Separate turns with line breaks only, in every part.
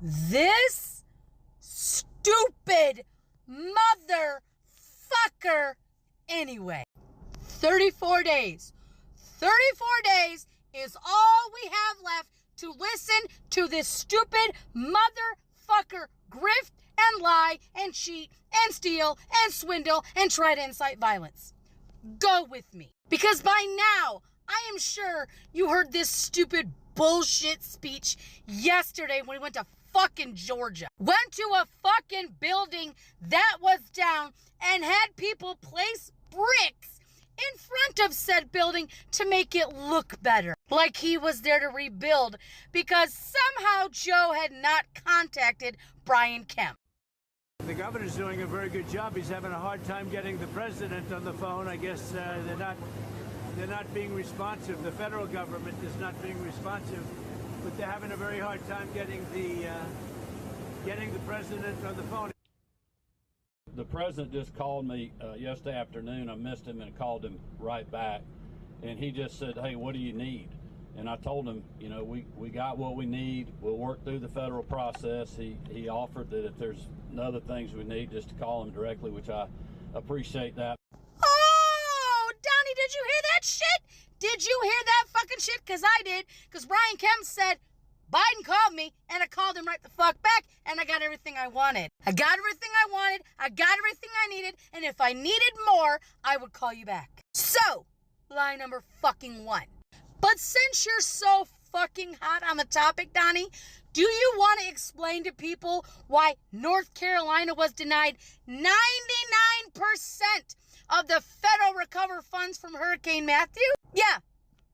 This stupid motherfucker anyway. 34 days. 34 days is all we have left to listen to this stupid motherfucker grift and lie and cheat and steal and swindle and try to incite violence. Go with me. Because by now, I am sure you heard this stupid bullshit speech yesterday when we went to fucking Georgia. Went to a fucking building that was down and had people place bricks in front of said building to make it look better. Like he was there to rebuild because somehow Joe had not contacted Brian Kemp.
The governor's doing a very good job. He's having a hard time getting the president on the phone. I guess they're not being responsive. The federal government is not being responsive, but they're having a very hard time getting the president on the phone.
The president just called me yesterday afternoon. I missed him and called him right back. And he just said, hey, what do you need? And I told him, you know, we got what we need. We'll work through the federal process. He offered that if there's other things we need, just to call him directly, which I appreciate that.
Oh, Donnie, did you hear that shit? Did you hear that fucking shit? Because I did. Because Brian Kemp said, Biden called me, and I called him right the fuck back, and I got everything I wanted. I got everything I wanted, I got everything I needed, and if I needed more, I would call you back. So, lie number fucking 1. But since you're so fucking hot on the topic, Donnie, do you want to explain to people why North Carolina was denied 99% of the federal recovery funds from Hurricane Matthew? Yeah,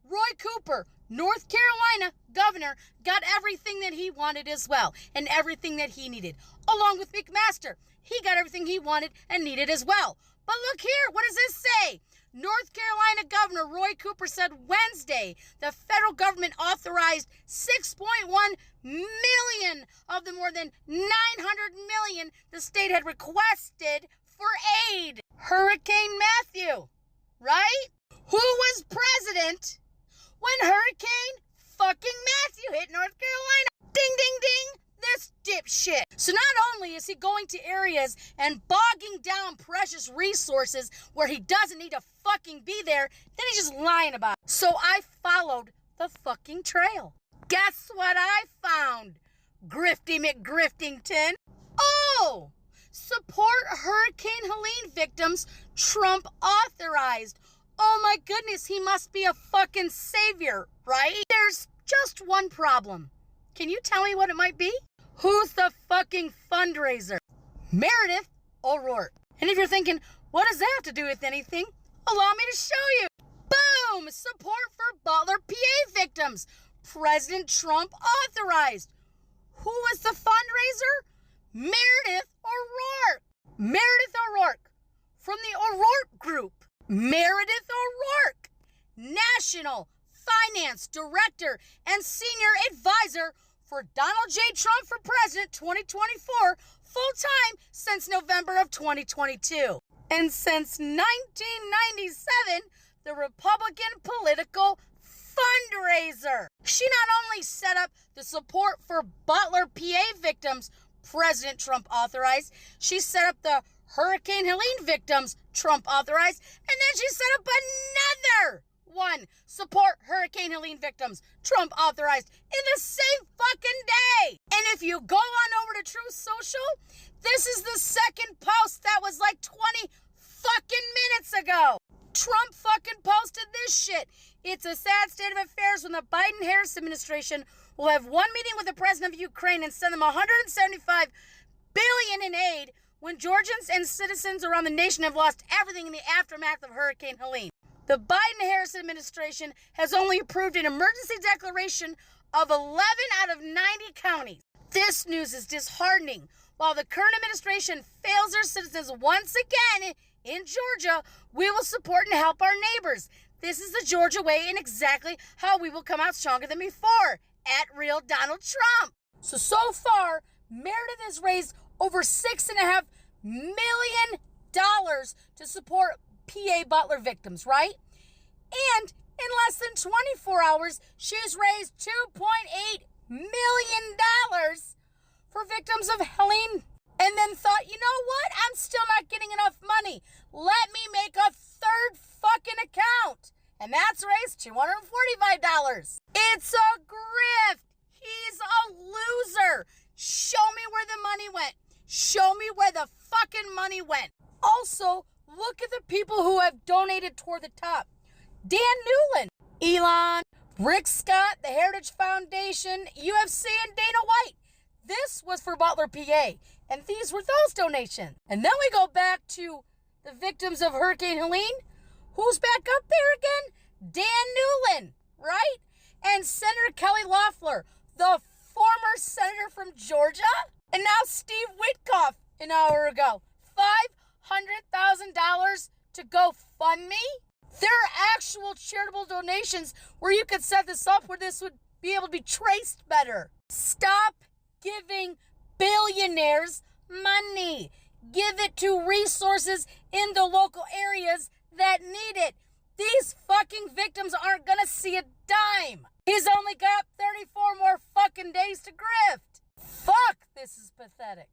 Roy Cooper, North Carolina governor, got everything that he wanted as well, and everything that he needed. Along with McMaster, he got everything he wanted and needed as well. But look here, what does this say? North Carolina Governor Roy Cooper said Wednesday the federal government authorized $6.1 million of the more than $900 million the state had requested for aid. Hurricane Matthew, right? Who was president when Hurricane fucking Matthew hit North Carolina? Ding, ding, ding. This dipshit. So not only is he going to areas and bogging down precious resources where he doesn't need to fucking be there, then he's just lying about it. So I followed the fucking trail. Guess what I found, Grifty McGriftington? Oh, support Hurricane Helene victims, Trump authorized. Oh my goodness, he must be a fucking savior, right? There's just one problem. Can you tell me what it might be? Who's the fucking fundraiser? Meredith O'Rourke. And if you're thinking, what does that have to do with anything? Allow me to show you. Boom! Support for Butler, PA victims. President Trump authorized. Who was the fundraiser? Meredith O'Rourke. Meredith O'Rourke from the O'Rourke Group. Meredith O'Rourke, National Finance Director and Senior Advisor for Donald J. Trump for President 2024, full-time since November of 2022. And since 1997, the Republican political fundraiser. She not only set up the support for Butler, PA victims President Trump authorized, she set up the Hurricane Helene victims Trump authorized, and then she set up another one, support Hurricane Helene victims Trump authorized, in the same fucking day. And if you go on over to Truth Social, this is the second post that was like 20 fucking minutes ago. Trump fucking posted this shit. It's a sad state of affairs when the Biden-Harris administration will have one meeting with the president of Ukraine and send them $175 billion in aid when Georgians and citizens around the nation have lost everything in the aftermath of Hurricane Helene. The Biden-Harris administration has only approved an emergency declaration of 11 out of 90 counties. This news is disheartening. While the current administration fails their citizens once again in Georgia, we will support and help our neighbors. This is the Georgia way and exactly how we will come out stronger than before. At Real Donald Trump. So far, Meredith has raised over $6.5 million to support PA Butler victims, right? And in less than 24 hours, she's raised $2.8 million let me make a third fucking account. And that's raised $245. It's a grift. He's a loser. Show me where the money went. Show me where the fucking money went. Also, look at the people who have donated toward the top. Dan Newland, Elon, Rick Scott, the Heritage Foundation, UFC, and Dana White. This was for Butler, PA. And these were those donations. And then we go back to the victims of Hurricane Helene. Who's back up there again? Dan Newland, right? And Senator Kelly Loeffler, the former senator from Georgia. And now Steve Witkoff an hour ago. $500,000 to GoFundMe? There are actual charitable donations where you could set this up where this would be able to be traced better. Stop giving billionaires money. Give it to resources in the local areas that need it. These fucking victims aren't gonna see a dime. He's only got 34 more fucking days to grift. Fuck, this is pathetic.